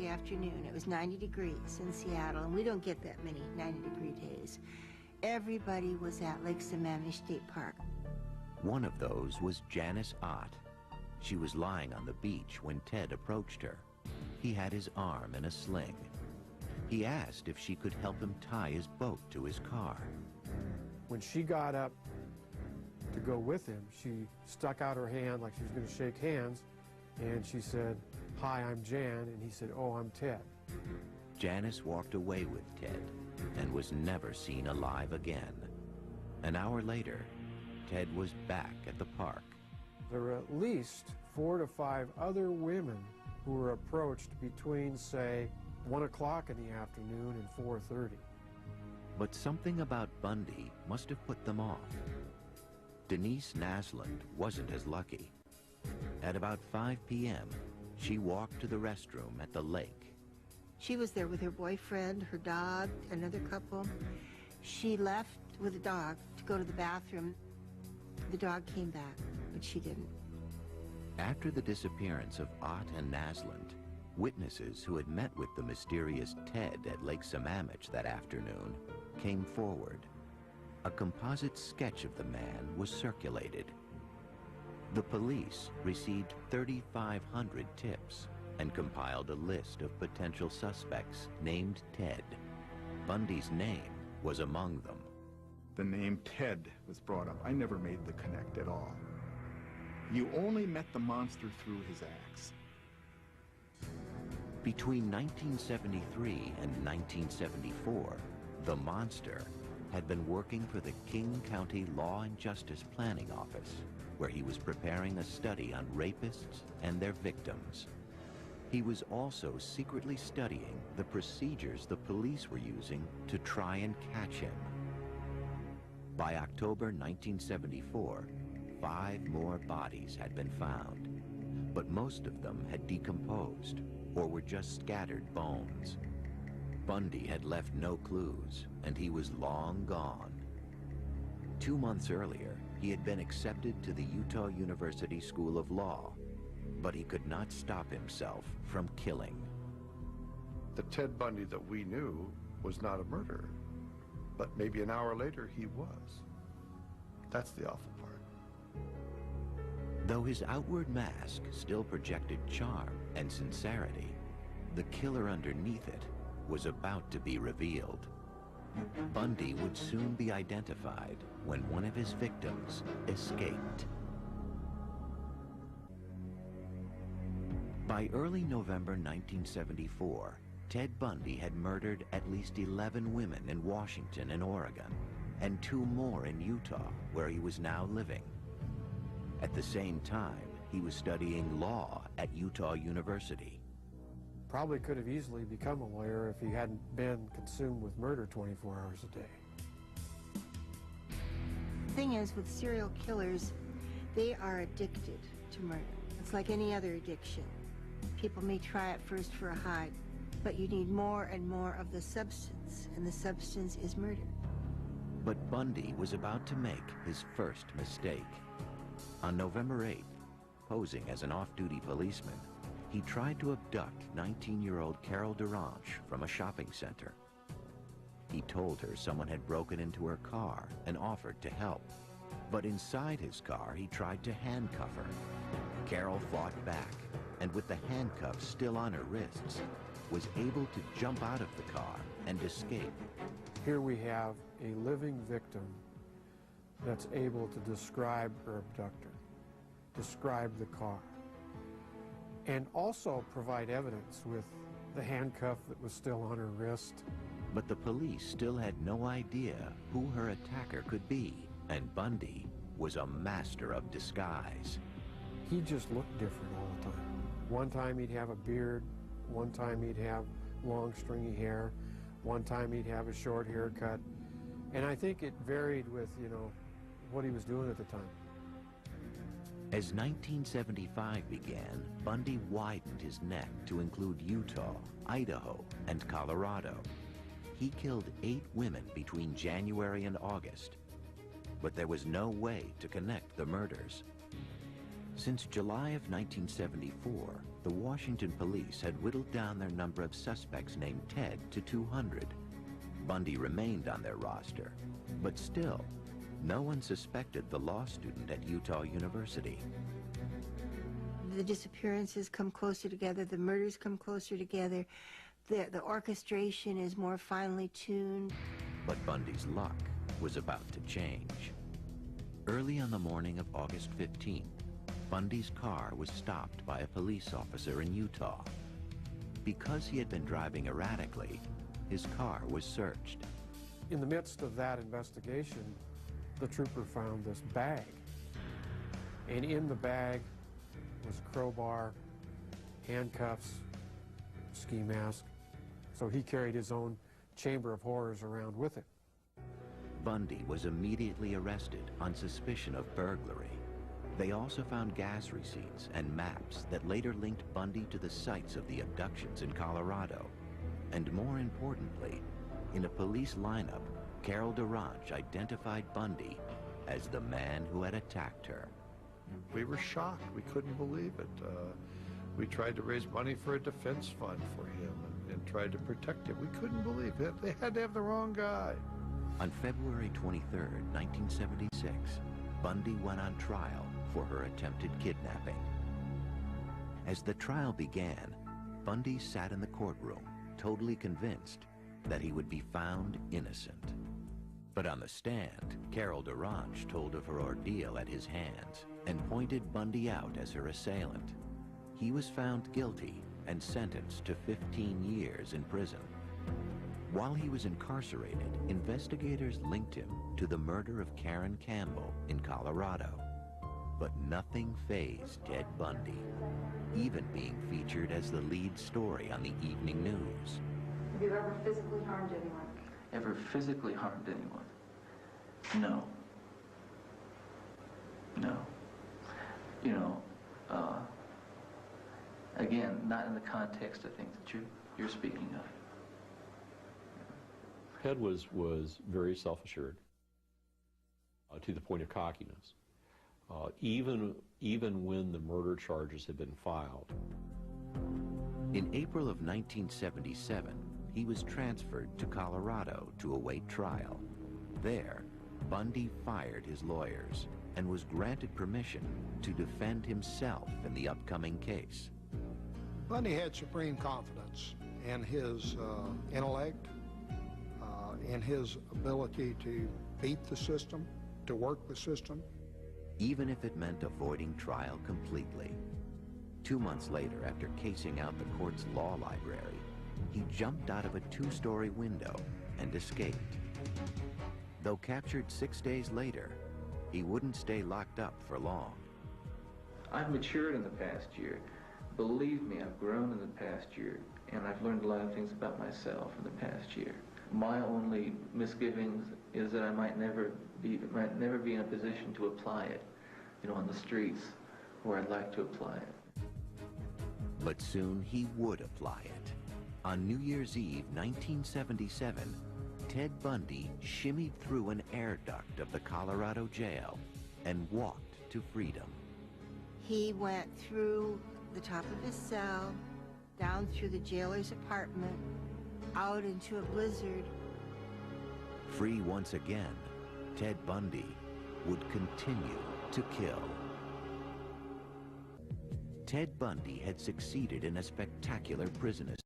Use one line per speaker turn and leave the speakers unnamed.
Saturday afternoon. It was 90 degrees in Seattle, and we don't get that many 90-degree days. Everybody was at Lake Sammamish State Park.
One of those was Janice Ott. She was lying on the beach when Ted approached her. He had his arm in a sling. He asked if she could help him tie his boat to his car.
When she got up to go with him, she stuck out her hand like she was going to shake hands, and she said, "Hi, I'm Jan," and he said, "Oh, I'm Ted."
Janice walked away with Ted and was never seen alive again. An hour later, Ted was back at the park.
There were at least 4 to 5 other women who were approached between, say, 1 o'clock in the afternoon and 4:30.
But something about Bundy must have put them off. Denise Naslund wasn't as lucky. At about 5 p.m., she walked to the restroom at the lake.
She was there with her boyfriend, her dog, another couple. She left with the dog to go to the bathroom. The dog came back, but she didn't.
After the disappearance of Ott and Naslund, witnesses who had met with the mysterious Ted at Lake Sammamish that afternoon came forward. A composite sketch of the man was circulated. The police received 3,500 tips and compiled a list of potential suspects named Ted. Bundy's name was among them.
The name Ted was brought up. I never made the connect at all. You only met the monster through his acts.
Between 1973 and 1974, the monster had been working for the King County Law and Justice Planning Office, where he was preparing a study on rapists and their victims. He was also secretly studying the procedures the police were using to try and catch him. By October 1974, 5 more bodies had been found, but most of them had decomposed or were just scattered bones. Bundy had left no clues, and he was long gone. 2 months earlier, he had been accepted to the Utah University School of Law, but he could not stop himself from killing.
The Ted Bundy that we knew was not a murderer, but maybe an hour later he was. That's the awful part.
Though his outward mask still projected charm and sincerity, the killer underneath it was about to be revealed. Bundy would soon be identified when one of his victims escaped. By early November 1974, Ted Bundy had murdered at least 11 women in Washington and Oregon, and 2 more in Utah, where he was now living. At the same time, he was studying law at Utah University.
Probably could have easily become a lawyer if he hadn't been consumed with murder 24 hours a day.
The thing is, with serial killers, they are addicted to murder. It's like any other addiction. People may try it first for a high, but you need more and more of the substance, and the substance is murder.
But Bundy was about to make his first mistake. On November 8th, posing as an off-duty policeman, he tried to abduct 19-year-old Carol Duranche from a shopping center. He told her someone had broken into her car and offered to help. But inside his car, he tried to handcuff her. Carol fought back, and with the handcuffs still on her wrists, was able to jump out of the car and escape.
Here we have a living victim that's able to describe her abductor, describe the car, and also provide evidence with the handcuff that was still on her wrist.
But the police still had no idea who her attacker could be, and Bundy was a master of disguise.
He just looked different all the time. One time he'd have a beard, one time he'd have long stringy hair, one time he'd have a short haircut, and I think it varied with, what he was doing at the time.
As 1975 began, Bundy widened his net to include Utah, Idaho, and Colorado. He killed 8 women between January and August, but there was no way to connect the murders. Since July of 1974, the Washington police had whittled down their number of suspects named Ted to 200. Bundy remained on their roster, but still, no one suspected the law student at Utah University.
The disappearances come closer together, the murders come closer together, the orchestration is more finely tuned.
But Bundy's luck was about to change. Early on the morning of August 15th, Bundy's car was stopped by a police officer in Utah. Because he had been driving erratically, his car was searched.
In the midst of that investigation, the trooper found this bag. And in the bag was a crowbar, handcuffs, ski mask. So he carried his own chamber of horrors around with him.
Bundy was immediately arrested on suspicion of burglary. They also found gas receipts and maps that later linked Bundy to the sites of the abductions in Colorado. And more importantly, in a police lineup, Carol DeRange identified Bundy as the man who had attacked her.
We were shocked. We couldn't believe it. We tried to raise money for a defense fund for him and tried to protect him. We couldn't believe it. They had to have the wrong guy.
On February 23rd, 1976, Bundy went on trial for her attempted kidnapping. As the trial began, Bundy sat in the courtroom, totally convinced that he would be found innocent. But on the stand, Carol DeRange told of her ordeal at his hands and pointed Bundy out as her assailant. He was found guilty and sentenced to 15 years in prison. While he was incarcerated, investigators linked him to the murder of Karen Campbell in Colorado. But nothing fazed Ted Bundy, even being featured as the lead story on the evening news.
Have you ever physically harmed anyone?
Ever physically harmed anyone? No. No. You know, again, not in the context, I think, that you're speaking of.
Ted was very self-assured to the point of cockiness. Even when the murder charges had been filed.
In April of 1977, he was transferred to Colorado to await trial. There, Bundy fired his lawyers and was granted permission to defend himself in the upcoming case.
Bundy had supreme confidence in his intellect, in his ability to beat the system, to work the system.
Even if it meant avoiding trial completely. 2 months later, after casing out the court's law library, he jumped out of a 2-story window and escaped. Though captured 6 days later, he wouldn't stay locked up for long.
I've matured in the past year. Believe me, I've grown in the past year, and I've learned a lot of things about myself in the past year. My only misgivings is that I might never be in a position to apply it, you know, on the streets where I'd like to apply it.
But soon he would apply it. On New Year's Eve, 1977, Ted Bundy shimmied through an air duct of the Colorado jail and walked to freedom.
He went through the top of his cell, down through the jailer's apartment, out into a blizzard.
Free once again, Ted Bundy would continue to kill. Ted Bundy had succeeded in a spectacular prison escape.